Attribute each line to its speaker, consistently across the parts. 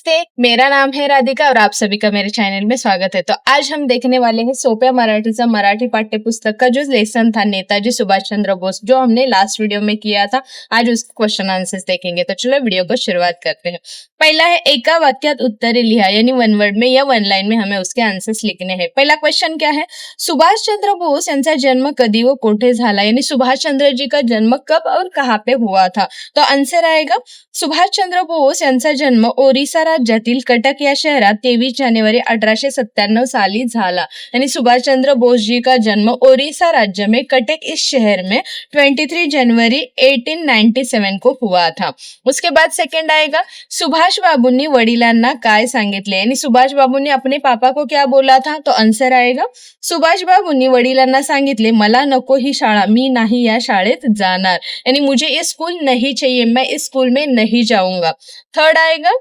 Speaker 1: नमस्ते, मेरा नाम है राधिका और आप सभी का मेरे चैनल में स्वागत है। तो आज हम देखने वाले हैं सोप्या मराठीचा मराठी पाठ्य पुस्तक का जो लेसन था नेताजी सुभाष चंद्र बोस, जो हमने लास्ट वीडियो में किया था। आज उस क्वेश्चन आंसर्स देखेंगे। तो चलो वीडियो को शुरुआत करते हैं। पहला है एका वाक्यात उत्तरे लिहा, यानी वन वर्ड में या वन लाइन में हमें उसके आंसर्स लिखने हैं। पहला क्वेश्चन क्या है, सुभाष चंद्र बोस यांचा जन्म कधी व कोठे झाला, यानी सुभाष चंद्र जी का जन्म कब और कहाँ पे हुआ था। तो आंसर आएगा सुभाष चंद्र बोस यांचा जन्म ओरिसा राज्यातील कटक या शहरात 23 जानेवारी 1897 साली झाला। यानी सुभाष चंद्र बोस जी का जन्म ओरिसा राज्य में कटक इस शहर में 23 जनवरी 1897 को हुआ था। उसके बाद सेकंड आएगा, सुभाष बाबूंनी वडिलांना काय सांगितले, यानी सुभाष बाबूंनी अपने पापा को क्या बोला था। तो आंसर आएगा सुभाष बाबूंनी वडिलांना सांगितले मला नको ही शाळा, मी नाही या शाळेत जाणार, यानी मुझे ये स्कूल नहीं चाहिए, मैं इस स्कूल में नहीं जाऊंगा। थर्ड आएगा,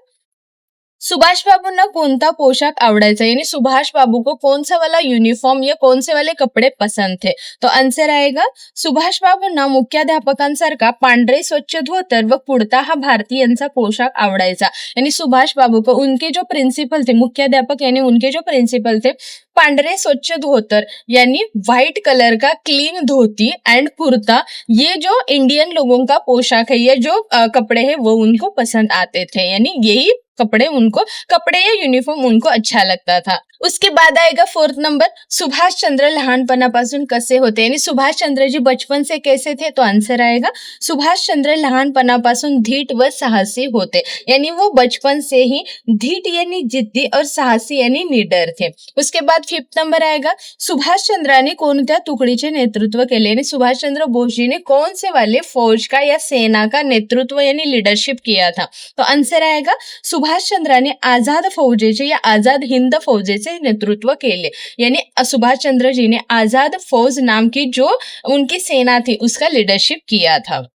Speaker 1: सुभाष बाबूंना कोणता पोशाख आवडायचा, यानी सुभाष बाबू को कौन सा वाला यूनिफॉर्म या कौन से वाले कपड़े पसंद थे। तो आंसर आएगा सुभाष बाबूंना मुख्याध्यापकांसारखा पांढरे स्वच्छ धोतर व कुर्ता हा भारतीयांचा पोशाख आवडायचा। यानी सुभाष बाबू को उनके जो प्रिंसिपल थे, मुख्याध्यापक यानी उनके जो प्रिंसिपल थे, पांढरे स्वच्छ धोतर यानी व्हाइट कलर का क्लीन धोती एंड कुर्ता, ये जो इंडियन लोगों का पोशाक है, ये जो कपड़े हैं वो उनको पसंद आते थे, यानी यही कपड़े या यूनिफॉर्म उनको अच्छा लगता था। उसके बाद आएगा फोर्थ नंबर, सुभाष चंद्र लहानपणापासून कसे होते, यानी सुभाष चंद्र जी बचपन से कैसे थे। तो आंसर आएगा सुभाष चंद्र लहानपणापासून धीट व साहसी होते, यानी वो बचपन से ही धीट यानी जिद्दी और साहसी यानी निडर थे। उसके बाद फिफ्थ नंबर आएगा, सुभाष चंद्राने कोणत्या तुकडीचे नेतृत्व केले, यानी सुभाष चंद्र बोस जी ने कौन से वाले फौज का या सेना का नेतृत्व यानी लीडरशिप किया था। तो आंसर आएगा सुभाष चंद्राने आझाद फौजेचे या आझाद हिंद फौजेचे नेतृत्व केले, यानी सुभाष चंद्र जी ने आझाद फौज नाम की जो उनकी सेना थी उसका लीडरशिप किया था।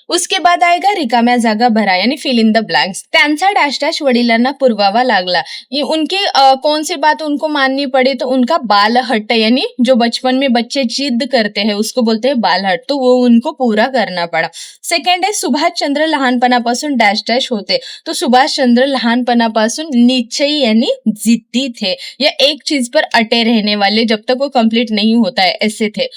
Speaker 1: उसके बाद आएगा रिकाम्या जागा भरा, यानी फिल इन द ब्लैंक्स। त्यांचा डैश डैश वडिलांना पुरवावा लागला, ये उनकी कौन सी बात उनको माननी पड़ी। तो उनका बाल हट्ट, यानी जो बचपन में बच्चे जिद करते हैं उसको बोलते हैं बाल हट्ट, तो वो उनको पूरा करना पड़ा। सेकंड है सुभाष चंद्र लहानपणापासून डैश डैश होते, तो सुभाष चंद्र लहानपणापासून निश्चयी यानी जिद्दी थे, या एक चीज पर अटे रहने वाले जब तक वो कंप्लीट नहीं होता है, ऐसे थे।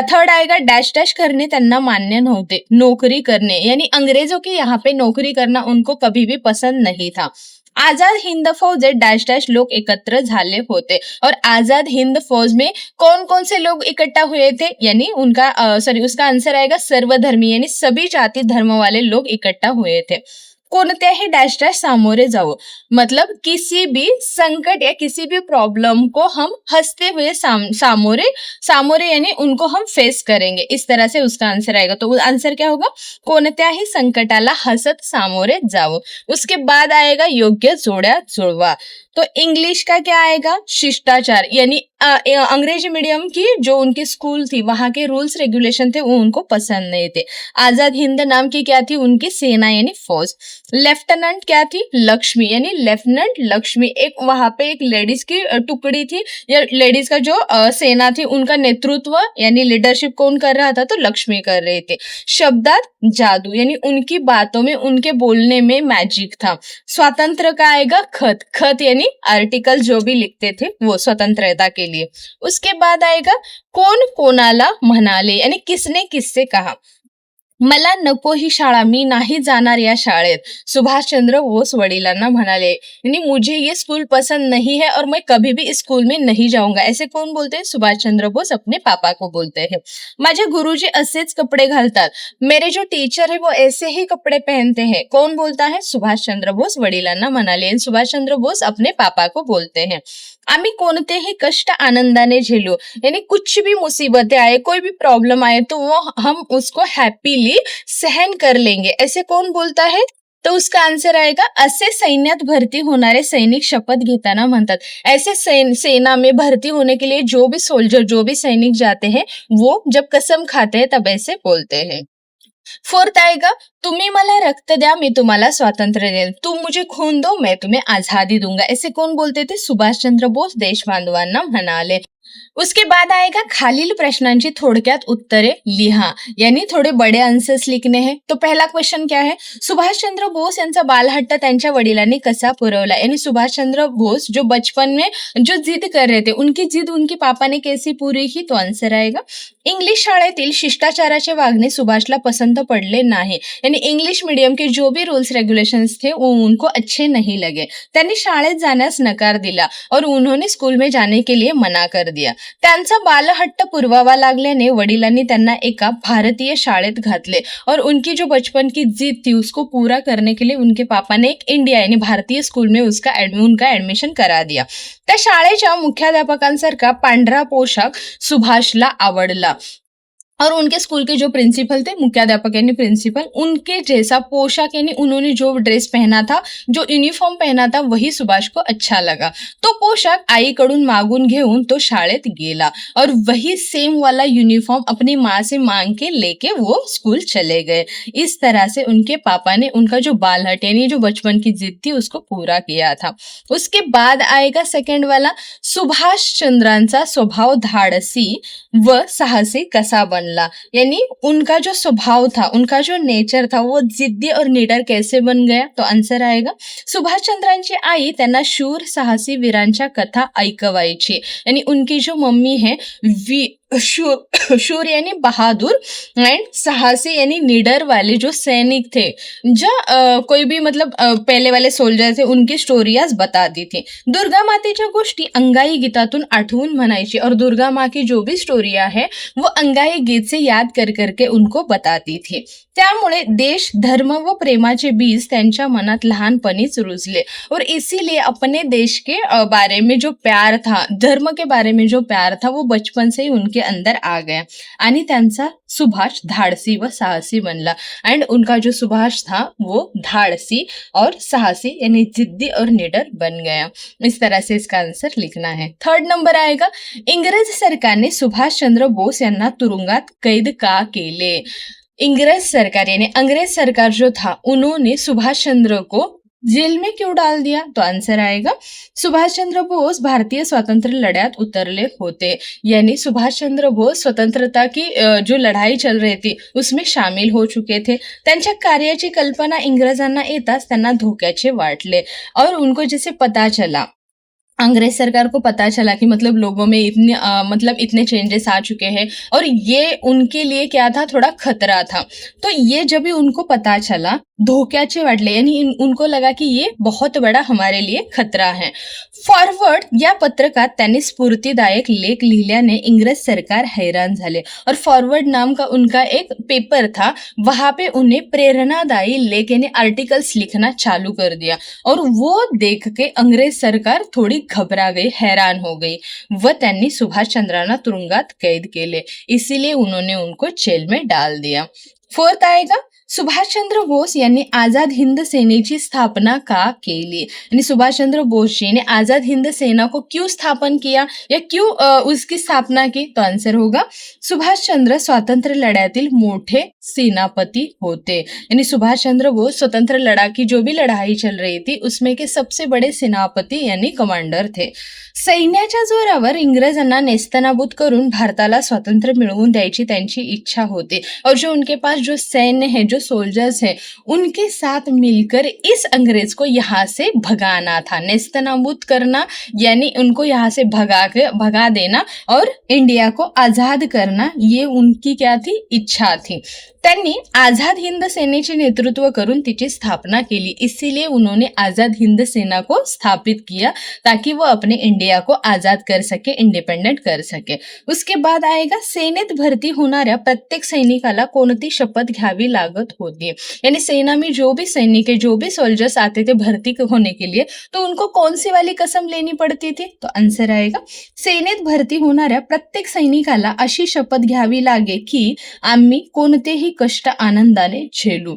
Speaker 1: थर्ड आएगा डैश डैश करने त्यांना मान्य नव्हते, नौकरी करने, यानी अंग्रेजों के यहाँ पे नौकरी करना उनको कभी भी पसंद नहीं था। आजाद हिंद फौज डैश डैश लोग एकत्र झाले होते, और आजाद हिंद फौज में कौन कौन से लोग इकट्ठा हुए थे, यानी उसका आंसर आएगा सर्वधर्मी, यानी सभी जाति धर्म वाले लोग इकट्ठा हुए थे। कोणत्याही डैश डैश सामोरे जाओ, मतलब किसी भी संकट या किसी भी प्रॉब्लम को हम हंसते हुए सामोरे यानी उनको हम फेस करेंगे, इस तरह से उसका आंसर आएगा। तो आंसर क्या होगा, कोणत्याही संकटाला हसत सामोरे जाओ। उसके बाद आएगा योग्य जोड्या जुळवा। तो इंग्लिश का क्या आएगा, शिष्टाचार, यानी अंग्रेजी मीडियम की जो उनकी स्कूल थी वहां के रूल्स रेगुलेशन थे वो उनको पसंद नहीं थे। आजाद हिंद नाम की क्या थी, उनकी सेना यानी फौज। लेफ्टिनेंट क्या थी, लक्ष्मी, यानी लेफ्टिनेंट लक्ष्मी, एक वहां पे एक लेडीज की टुकड़ी थी, या लेडीज का जो सेना थी उनका नेतृत्व यानी लीडरशिप कौन कर रहा था, तो लक्ष्मी कर रहे थे। शब्दात जादू, यानी उनकी बातों में उनके बोलने में मैजिक था। स्वातंत्र का आएगा खत, खत यानी आर्टिकल जो भी लिखते थे वो स्वतंत्रता के लिए। उसके बाद आएगा कोण कोणाला म्हणाले, यानी किसने किससे कहा। मला नको ही शाळा, मी नाही जाणार या शाळेत, सुभाष चंद्र बोस वडिलांना म्हणाले, यानी मुझे ये स्कूल पसंद नहीं है और मैं कभी भी इस स्कूल में नहीं जाऊंगा, ऐसे कौन बोलते हैं, सुभाष चंद्र बोस अपने पापा को बोलते हैं। माझे गुरुजी असेच कपड़े घालतात, मेरे जो टीचर है वो ऐसे ही कपड़े पहनते हैं, कौन बोलता है, सुभाष चंद्र बोस वडिलांना म्हणाले, सुभाष चंद्र बोस अपने पापा को बोलते हैं। आम्ही कोणतेही कष्ट आनंदाने झेलो, यानी कुछ भी मुसीबतें आए, कोई भी प्रॉब्लम आए तो वो हम उसको हैप्पीली सहन कर लेंगे, ऐसे कौन बोलता है। तो उसका आंसर आएगा असे सैन्यात भरती होणारे सैनिक शपथ घेताना म्हणतात, ऐसे सेना में भर्ती होने के लिए जो भी सोल्जर, जो भी सैनिक जाते हैं वो जब कसम खाते हैं तब ऐसे बोलते हैं। फोर्थ आएगा तुम्ही मला रक्त द्या, मैं तुम्हाला स्वातंत्र्य देईन, तुम मुझे खून दो, मैं तुम्हें आजादी दूंगा, ऐसे कौन बोलते थे, सुभाष चंद्र बोस देशबांधवांना म्हणाले। उसके बाद आएगा खालील प्रश्नांची थोडक्यात उत्तरे लिहा, यानी थोडे बडे आन्सर्स लिखने हैं. तो पहला क्वेश्चन क्या है, सुभाषचंद्र बोस यांचा बालहट्ट त्यांच्या वडिलांनी कसा पुरवला, यानी सुभाषचंद्र बोस जो बचपन में जो जिद कर रहे थे, उनकी जिद उनके पापा ने कैसी पूरी की, तो आंसर आएगा. इंग्लिश शाळेतील शिष्टाचाराचे वागणे सुभाषला पसंत पडले नाही, यानी इंग्लिश मीडियम के जो भी रूल्स रेगुलेशंस थे वो उनको अच्छे नहीं लगे. त्यांनी शाळेत जाण्यास नकार दिला और उन्होंने स्कूल में जाने के लिए मना कर दिया. त्यांचा बालहट्ट पुरवावा लागल्याने वडिलांनी त्यांना एका भारतीय शाळेत घातले और उनकी जो बचपन की जिद थी उसको पूरा करने के लिए उनके पापा ने एक इंडिया यानी भारतीय स्कूल में उनका एडमिशन करा दिया. त्या शाळेच्या मुख्याध्यापकांसारखा पांढरा पोशाख सुभाषला आवडला और उनके स्कूल के जो प्रिंसिपल थे, मुख्याध्यापक यानी प्रिंसिपल, उनके जैसा पोशाक यानी उन्होंने जो ड्रेस पहना था, जो यूनिफॉर्म पहना था, वही सुभाष को अच्छा लगा. तो पोशाक आईकडून मागून घेऊन तो शाळेत गेला और वही सेम वाला यूनिफॉर्म अपनी माँ से मांग के लेके वो स्कूल चले गए. इस तरह से उनके पापा ने उनका जो बालहट यानी जो बचपन की जिद थी उसको पूरा किया था. उसके बाद आएगा सेकंड वाला, सुभाष चंद्रांचा स्वभाव धाडसी व साहसी कसा बनला, यानी उनका जो स्वभाव था, उनका जो नेचर था, वो जिद्दी और निडर कैसे बन गया, तो आंसर आएगा. सुभाषचंद्रांची आई त्यांना शूर साहसी वीरांच्या कथा ऐकवायची, यानी उनकी जो मम्मी है शूर शूर यानी बहादुर एंड साहसी यानी निडर वाले जो सैनिक थे, जो कोई भी मतलब पहले वाले सोल्जर थे, उनकी स्टोरीज बताती थी. दुर्गा मातेच्या गोष्टी अंगाई गीतातून आठवून म्हणायची और दुर्गा माँ की जो भी स्टोरिया है वो अंगाई गीत से याद कर करके उनको बताती थी. त्यामुळे देश धर्म व प्रेमाचे बीज त्यांच्या मनात लहानपणीच रुजले और इसीलिए अपने देश के बारे में जो प्यार था, धर्म के बारे में जो प्यार था, वो बचपन से ही उनके अंदर आ गया आणि त्यांचा सुभाष धाडसी व साहसी बनला. एंड उनका जो सुभाष था वो धाडसी और साहसी यानी जिद्दी और निडर बन गया. इस तरह से इसका आंसर लिखना है. थर्ड नंबर आएगा, इंग्रज सरकारने सुभाष चंद्र बोस यांना तुरुंगात कैद का केले. इंग्रज सरकार यानी अंग्रेज सरकार जो था, उन्होंने सुभाष चंद्र को जेल में क्यों डाल दिया, तो आंसर आएगा, सुभाष चंद्र बोस भारतीय स्वतंत्र लड़ाई उतरले होते, यानी सुभाष चंद्र बोस स्वतंत्रता की जो लड़ाई चल रही थी उसमें शामिल हो चुके थे. त्यांच्या कार्याची कल्पना इंग्रजांना येताच त्यांना धोक्याचे वाटले और उनको जैसे पता चला, अंग्रेज सरकार को पता चला कि मतलब लोगों में इतने चेंजेस आ चुके हैं और ये उनके लिए क्या था, थोड़ा खतरा था. तो ये जब भी उनको पता चला, धोक्याचे वाटले यानी उनको लगा कि ये बहुत बड़ा हमारे लिए खतरा है. फॉरवर्ड या पत्रकात त्यांनी स्फूर्तिदायक लेख लिहिल्याने इंग्रज सरकार हैरान झाले और फॉरवर्ड नाम का उनका एक पेपर था, वहां पे उन्हें प्रेरणादायी लेख यानी आर्टिकल्स लिखना चालू कर दिया और वो देख के अंग्रेज सरकार थोड़ी घबरा गई, हैरान हो गई व त्यांनी सुभाष चंद्रांना तुरुंगात कैद केले. इसीलिए उन्होंने उनको जेल में डाल दिया. फोर्थ आएगा, सुभाषचंद्र बोस यांनी आझाद हिंद सेनेची स्थापना का केली, यानी सुभाषचंद्र बोस जी ने आझाद हिंद सेना को क्यों स्थापन किया या क्यों उसकी स्थापना की, तो आंसर होगा, सुभाष चंद्र स्वातंत्र्य लढ्यातील मोठे सेनापति होते, यानी सुभाष चंद्र बोस स्वतंत्र लड़ाई की जो भी लड़ाई चल रही थी उसमें के सबसे बड़े सेनापति यानी कमांडर थे. सैन्याच्या जोरावर इंग्रजांना नेस्तनाबूत करून भारताला स्वातंत्र्य मिळवून द्यायची त्यांची इच्छा होती और जो उनके पास जो सैन्य है, जो सोल्जर्स है, उनके साथ मिलकर इस अंग्रेज को यहाँ से भगाना था. नेस्तनाबूत करना यानी उनको यहाँ से भगा देना और इंडिया को आजाद करना, ये उनकी क्या थी, इच्छा थी. त्यांनी आझाद हिंद सेनेचे नेतृत्व करून तिची स्थापना केली. इसीलिए उन्होंने आझाद हिंद सेना को स्थापित किया ताकि वो अपने इंडिया को आजाद कर सके, इंडिपेंडेंट कर सके. उसके बाद आएगा, सेनेत भरती होणाऱ्या प्रत्येक सैनिकाला कोणती शपथ घ्यावी लागत होती, यानी सेना में जो भी सैनिक है, जो भी सोल्जर्स आते थे भर्ती होने के लिए, तो उनको कौन सी वाली कसम लेनी पड़ती थी, तो आंसर आएगा, सेनेत भरती होणाऱ्या प्रत्येक सैनिकाला अशी शपथ घ्यावी लागे की आम्ही कोणतेही कष्ट आनंदाने झेलू.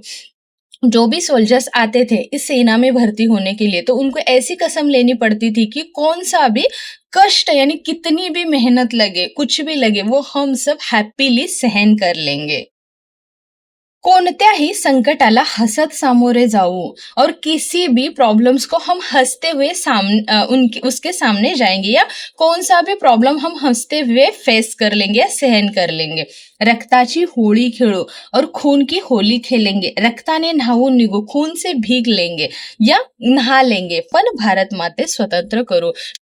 Speaker 1: जो भी सोल्जर्स आते थे इस सेना में भर्ती होने के लिए, तो उनको ऐसी कसम लेनी पड़ती थी कि कौन सा भी कष्ट यानी कितनी भी मेहनत लगे, कुछ भी लगे, वो हम सब हैप्पीली सहन कर लेंगे. कोणत्याही संकटाला हसत सामोरे जाऊ और किसी भी प्रॉब्लम्स को हम हंसते हुए उनके उसके सामने जाएंगे, या कौन सा भी प्रॉब्लम हम हंसते हुए फेस कर लेंगे या सहन कर लेंगे. रक्ताची होळी खेळू और खून की होली खेलेंगे. रक्ताने न्हावून निघू, खून से भीग लेंगे या नहा लेंगे, पण भारत माते स्वतंत्र करू.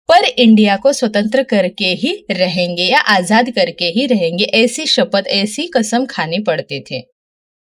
Speaker 1: पर इंडिया को स्वतंत्र करके ही रहेंगे या आजाद करके ही रहेंगे, ऐसी शपथ, ऐसी कसम खानी पड़ते थे.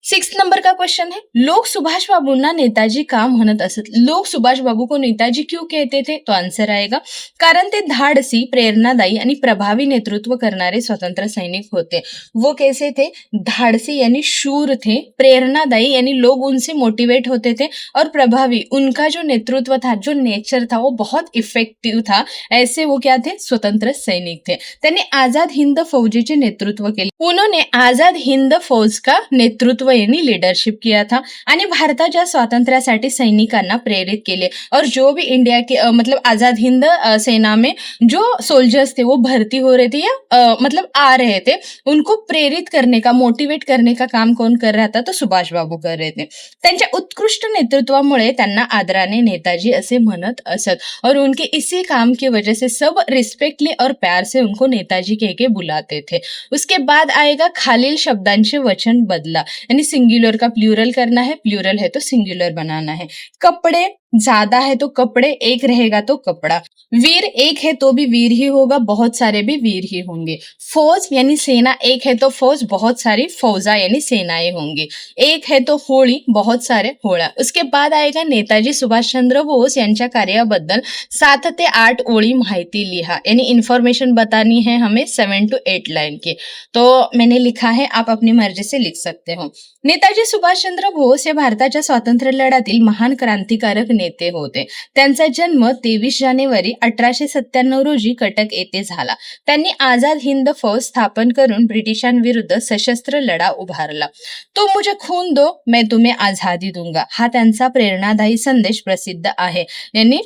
Speaker 1: 6 नंबर का क्वेश्चन है, लोग सुभाष बाबूंना नेताजी का म्हणत असत. लोग सुभाष बाबू को नेताजी क्यों कहते थे? तो आंसर आएगा कारण ते धाडसी, प्रेरणादायी आणि प्रभावी नेतृत्व करणारे स्वतंत्र सैनिक होते. वो कैसे थे? धाडसी यानी शूर थे, प्रेरणादायी यानी लोग उनसे मोटिवेट होते थे, और प्रभावी, उनका जो नेतृत्व था, जो नेचर था, वो बहुत इफेक्टिव था. ऐसे वो क्या थे? स्वतंत्र सैनिक थे. त्यांनी आझाद हिंद फौजेचे नेतृत्व केले. उन्होंने आझाद हिंद फौज का नेतृत्व यांनी लीडरशिप किया था आणि भारताच्या स्वातंत्र्यासाठी सैनिकांना प्रेरित केले. और जो भी इंडिया के मतलब आजाद हिंद सेना में जो सोल्जर्स थे वो भर्ती हो रहे थे या मतलब आ रहे थे, उनको प्रेरित करने का, मोटिवेट करने का काम कौन कर रहा था? तो सुभाष बाबू कर रहे थे. त्यांच्या उत्कृष्ट नेतृत्वामुळे त्यांना आदराने नेताजी असे म्हणत असत, और उनके इसी काम की वजह से सब रिस्पेक्टली और प्यार से उनको नेताजी कह के बुलाते थे. उसके बाद आएगा खालील शब्दांचे वचन बदला, यानी सिंगुलर का प्लूरल करना है, प्लूरल है तो सिंगुलर बनाना है. कपड़े ज्यादा है तो कपड़े, एक रहेगा तो कपड़ा. वीर एक है तो भी वीर ही होगा, बहुत सारे भी वीर ही होंगे. फौज यानी सेना एक है तो फौज, बहुत सारी फौजा यानी सेनाएं होंगी. एक है तो होळी, बहुत सारे होळा. उसके बाद आएगा नेताजी सुभाषचंद्र बोस यांच्या कार्याबद्दल 7 ते 8 ओळी माहिती लिहा, यानी इन्फॉर्मेशन बतानी है हमें 7 to 8 लाइन की. तो मैंने लिखा है, आप अपनी मर्जी से लिख सकते हो. नेताजी सुभाषचंद्र बोस हे भारताच्या स्वातंत्र्य लढ्यातील महान क्रांतिकारक नेते होते. त्यांचा जन्म 23 जानेवारी 1897 रोजी कटक येथे झाला. त्यांनी आझाद हिंद फौज स्थापन करून ब्रिटिशांविरुद्ध सशस्त्र लढा उभारला. तुम मुझे खून दो, मैं तुम्हें आझादी दूंगा, हा त्यांचा प्रेरणादायी संदेश प्रसिद्ध आहे. यांनी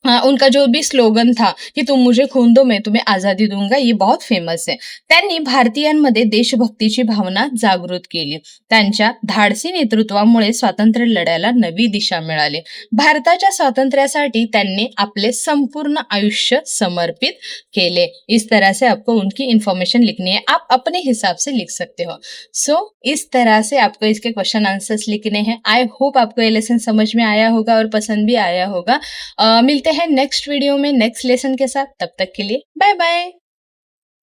Speaker 1: उनका जो भी स्लोगन था कि तुम मुझे खून दो मैं तुम्हें आजादी दूंगा, ये बहुत फेमस आहे. त्यांनी भारतीयांमध्ये देशभक्तीची भावना जागृत केली. त्यांच्या धाडसी नेतृत्वामुळे स्वातंत्र्य लढ्याला नवी दिशा मिळाली. भारताच्या स्वातंत्र्यासाठी त्यांनी आपले संपूर्ण आयुष्य समर्पित केले. इस तरह से आपको उनकी इंफॉर्मेशन लिखनी है, आप अपने हिसाब से लिख सकते हो. सो इस तरह से आपको इसके क्वेश्चन आंसर्स लिखने हैं. आई होप आपको ये लेसन समझ में आया होगा और पसंद भी आया होगा. मिलते हैं नेक्स्ट वीडियो में नेक्स्ट लेसन के साथ. तब तक के लिए बाय बाय.